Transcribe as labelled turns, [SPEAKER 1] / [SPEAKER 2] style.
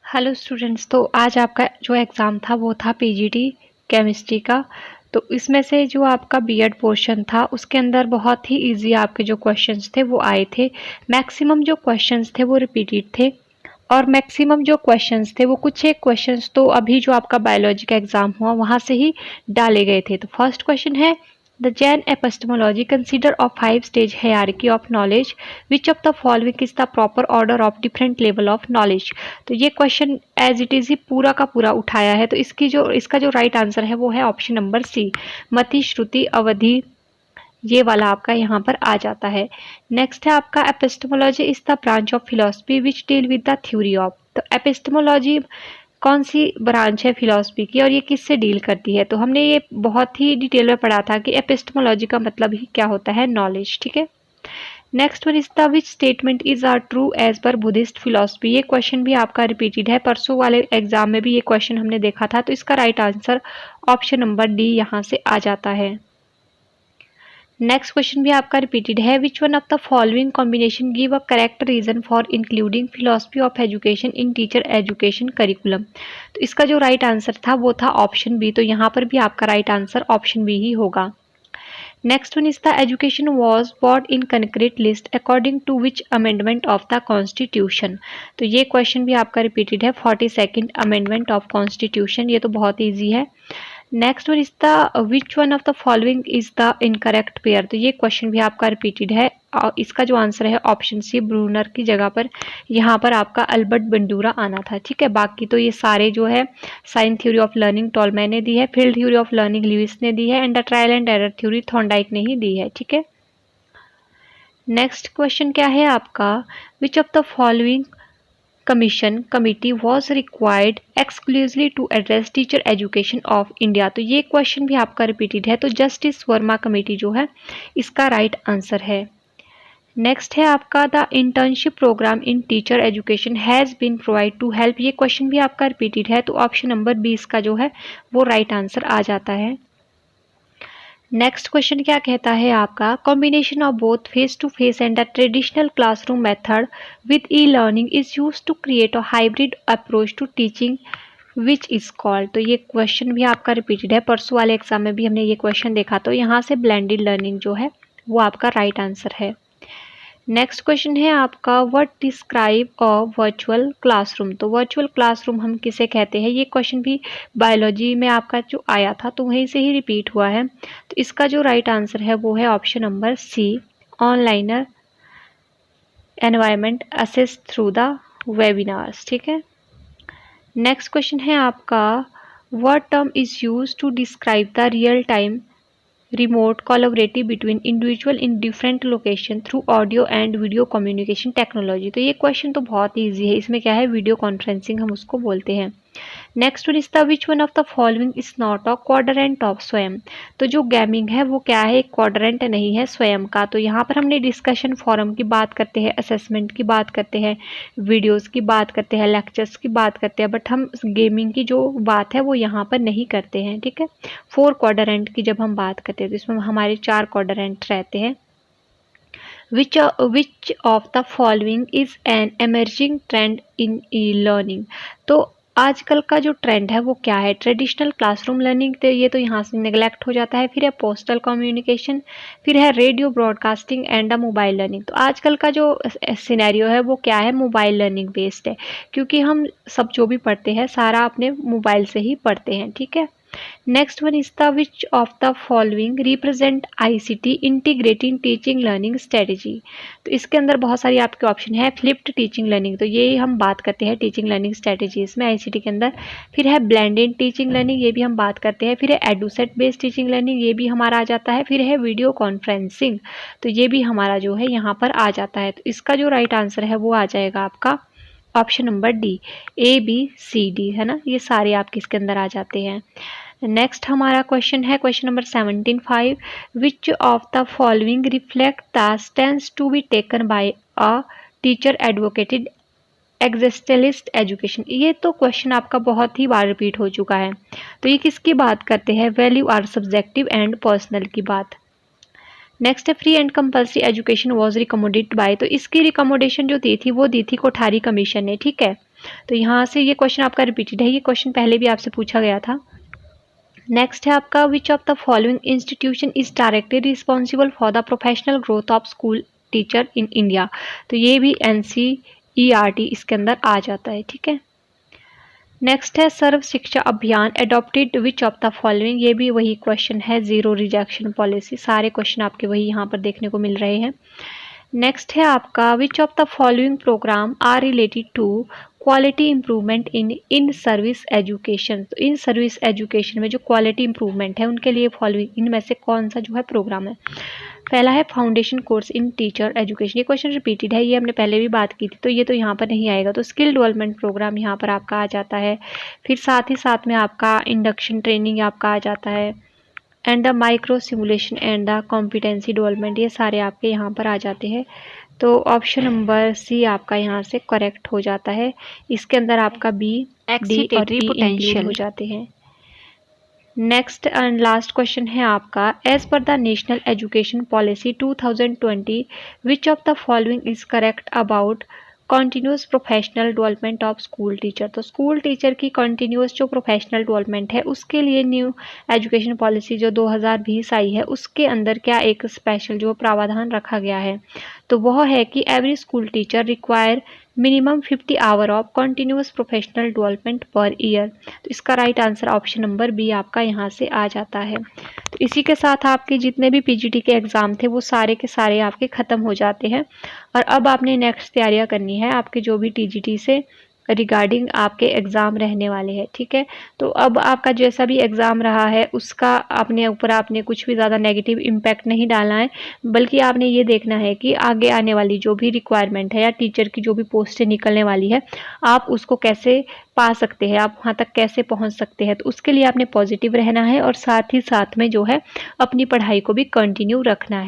[SPEAKER 1] Hello students. तो आज आपका जो एग्ज़ाम था वो था पीजीटी केमिस्ट्री का। तो इसमें से जो आपका बीएड पोर्शन था उसके अंदर बहुत ही इजी आपके जो क्वेश्चंस थे वो आए थे। मैक्सिमम जो क्वेश्चंस थे वो रिपीटेड थे और मैक्सिमम जो क्वेश्चंस थे वो कुछ एक क्वेश्चंस तो अभी जो आपका बायोलॉजी का एग्ज़ाम हुआ वहाँ से ही डाले गए थे। तो फर्स्ट क्वेश्चन है, the Jain epistemology consider of 5 stage hierarchy of knowledge, which of the following is the proper order of different level of knowledge. तो ये क्वेश्चन एज इट इज़ ही पूरा का पूरा उठाया है। तो इसका जो राइट आंसर है वो है ऑप्शन नंबर सी, मति श्रुति अवधि। ये वाला आपका यहाँ पर आ जाता है। नेक्स्ट है आपका epistemology is the branch of philosophy which deal with the theory of. तो एपिस्टेमोलॉजी कौन सी ब्रांच है फिलॉसफी की और ये किससे डील करती है। तो हमने ये बहुत ही डिटेल में पढ़ा था कि एपिस्टेमोलॉजी का मतलब ही क्या होता है, नॉलेज। ठीक है। Next one is the which statement is are true as per Buddhist philosophy. ये क्वेश्चन भी आपका रिपीटेड है, परसों वाले एग्जाम में भी ये क्वेश्चन हमने देखा था। तो इसका right answer option number D यहाँ से आ जाता है। नेक्स्ट क्वेश्चन भी आपका रिपीटेड है, which one of the following combination give a correct reason for including philosophy of education in teacher education curriculum. तो इसका जो राइट आंसर था वो था ऑप्शन बी। तो यहाँ पर भी आपका राइट आंसर ऑप्शन बी ही होगा। Next one is the education was brought in concrete list according to which amendment of the constitution. तो ये क्वेश्चन भी आपका रिपीटेड है, 42nd अमेंडमेंट ऑफ कॉन्स्टिट्यूशन। ये तो बहुत ईजी है। Next one is the which one of the following is the incorrect pair. तो ये क्वेश्चन भी आपका रिपीटेड है और इसका जो आंसर है ऑप्शन सी, ब्रूनर की जगह पर यहाँ पर आपका अल्बर्ट बंडूरा आना था। ठीक है। बाकी तो ये सारे जो है sign theory of learning Tolman ने दी है, field theory of learning Lewis ने दी है and the trial and error theory Thorndike ने ही दी है। ठीक है। नेक्स्ट क्वेश्चन क्या है आपका, which of the following commission committee was required exclusively to address teacher education of India. तो ये क्वेश्चन भी आपका रिपीटेड है। तो जस्टिस वर्मा कमेटी जो है इसका राइट आंसर है। नेक्स्ट है आपका, the internship programme in teacher education has been provide to help. ये क्वेश्चन भी आपका रिपीटेड है। तो ऑप्शन नंबर 20 का जो है वो राइट आंसर आ जाता है। नेक्स्ट क्वेश्चन क्या कहता है आपका, combination of both face to face and the traditional classroom method with e learning is use to create a hybrid approach to teaching which is called. तो ये क्वेश्चन भी आपका रिपीटेड है, परसों वाले एग्जाम में भी हमने ये क्वेश्चन देखा। तो यहाँ से ब्लेंडेड लर्निंग जो है वो आपका राइट आंसर है। नेक्स्ट क्वेश्चन है आपका, what describe a virtual classroom. तो वर्चुअल क्लासरूम हम किसे कहते हैं। ये क्वेश्चन भी बायोलॉजी में आपका जो आया था तो वहीं से ही रिपीट हुआ है। तो इसका जो राइट आंसर है वो है option number C, onliner environment access through the webinars. ठीक है। नेक्स्ट क्वेश्चन है आपका, what term is use to describe the real time remote collaborative between individual in different location through audio and video communication technology। तो ये question तो बहुत ही easy है। इसमें क्या है, वीडियो कॉन्फ्रेंसिंग हम उसको बोलते हैं। Next one is the which one of the following is not a quadrant of स्वयं। तो जो गेमिंग है वो क्या है, क्वाड्रेंट नहीं है स्वयं का। तो यहाँ पर हमने डिस्कशन फोरम की बात करते हैं, असेसमेंट की बात करते हैं, वीडियोस की बात करते हैं, लेक्चर्स की बात करते हैं, बट हम गेमिंग की जो बात है वो यहाँ पर नहीं करते हैं। ठीक है। 4 क्वाड्रेंट की जब हम बात करते हैं तो इसमें हमारे 4 क्वाड्रेंट रहते हैं। Which of the following is an emerging trend in e-learning। तो आजकल का जो ट्रेंड है वो क्या है, ट्रेडिशनल क्लासरूम लर्निंग, तो ये तो यहाँ से नेगलेक्ट हो जाता है। फिर है पोस्टल कम्युनिकेशन, फिर है radio broadcasting and the mobile learning. तो आजकल का जो सिनेरियो है वो क्या है, मोबाइल लर्निंग बेस्ड है, क्योंकि हम सब जो भी पढ़ते हैं सारा अपने मोबाइल से ही पढ़ते हैं। ठीक है। Next one is the which of the following represent ICT integrating teaching learning strategy. तो इसके अंदर बहुत सारी आपके ऑप्शन है, फ्लिप्ड टीचिंग लर्निंग, तो ये हम बात करते हैं टीचिंग लर्निंग स्ट्रेटेजीज में आईसीटी के अंदर। फिर है ब्लेंडेड टीचिंग लर्निंग, ये भी हम बात करते हैं। फिर है एडुसेट बेस्ड टीचिंग लर्निंग, ये भी हमारा आ जाता है। फिर है वीडियो कॉन्फ्रेंसिंग, तो ये भी हमारा जो है यहाँ पर आ जाता है। तो इसका जो राइट आंसर है वो आ जाएगा आपका option number D, A B C D, है ना, ये सारे आपके इसके अंदर आ जाते हैं। नेक्स्ट हमारा क्वेश्चन है question number 17.5, which of the following reflect the stand to be taken by a teacher advocated existentialist education. ये तो क्वेश्चन आपका बहुत ही बार रिपीट हो चुका है। तो ये किसकी बात करते हैं, value are subjective and personal की बात। नेक्स्ट है, free and compulsory education was recommended by. तो इसकी रिकमेंडेशन जो दी थी वो दी थी कोठारी कमीशन ने। ठीक है। तो यहाँ से ये क्वेश्चन आपका रिपीटेड है, ये क्वेश्चन पहले भी आपसे पूछा गया था। नेक्स्ट है आपका, which of the following institution is directly responsible for the professional growth of school teacher in India. तो ये भी NCERT इसके अंदर आ जाता है, ठीक है। नेक्स्ट है, सर्व शिक्षा अभियान adopted which of the following. ये भी वही क्वेश्चन है, जीरो रिजेक्शन पॉलिसी। सारे क्वेश्चन आपके वही यहाँ पर देखने को मिल रहे हैं। नेक्स्ट है आपका, which of the following programme are related to quality improvement in service education. तो इन सर्विस एजुकेशन में जो क्वालिटी इंप्रूवमेंट है उनके लिए फॉलोइंग इनमें से कौन सा जो है प्रोग्राम है। पहला है foundation course in teacher education. ये क्वेश्चन रिपीटेड है, ये हमने पहले भी बात की थी, तो ये तो यहाँ पर नहीं आएगा। तो स्किल डेवलपमेंट प्रोग्राम यहाँ पर आपका आ जाता है। फिर साथ ही साथ में आपका इंडक्शन ट्रेनिंग आपका आ जाता है, and the micro simulation and the competency development, ये सारे आपके यहाँ पर आ जाते हैं। तो ऑप्शन नंबर सी आपका यहाँ से करेक्ट हो जाता है। इसके अंदर आपका बी, डी और ई इंक्लूड हो जाते हैं। नेक्स्ट एंड लास्ट क्वेश्चन है आपका, as per the national education policy 2020 which of the following is correct about continuous professional development of school teacher. तो स्कूल टीचर की कॉन्टीन्यूस जो प्रोफेशनल डेवलपमेंट है उसके लिए न्यू एजुकेशन पॉलिसी जो 2020 आई है उसके अंदर क्या एक स्पेशल जो प्रावधान रखा गया है, तो वह है कि every school teacher require minimum 50 hour of continuous professional development per year. तो इसका right answer option number B आपका यहाँ से आ जाता है। तो इसी के साथ आपके जितने भी PGT के एग्ज़ाम थे वो सारे के सारे आपके ख़त्म हो जाते हैं। और अब आपने नेक्स्ट तैयारियां करनी है आपके जो भी TGT से रिगार्डिंग आपके एग्ज़ाम रहने वाले हैं, ठीक है। तो अब आपका जैसा भी एग्ज़ाम रहा है उसका अपने ऊपर आपने कुछ भी ज़्यादा नेगेटिव इम्पैक्ट नहीं डालना है, बल्कि आपने ये देखना है कि आगे आने वाली जो भी रिक्वायरमेंट है या टीचर की जो भी पोस्टें निकलने वाली है आप उसको कैसे पा सकते हैं, आप वहाँ तक कैसे पहुँच सकते हैं। तो उसके लिए आपने पॉजिटिव रहना है और साथ ही साथ में जो है अपनी पढ़ाई को भी कंटिन्यू रखना है।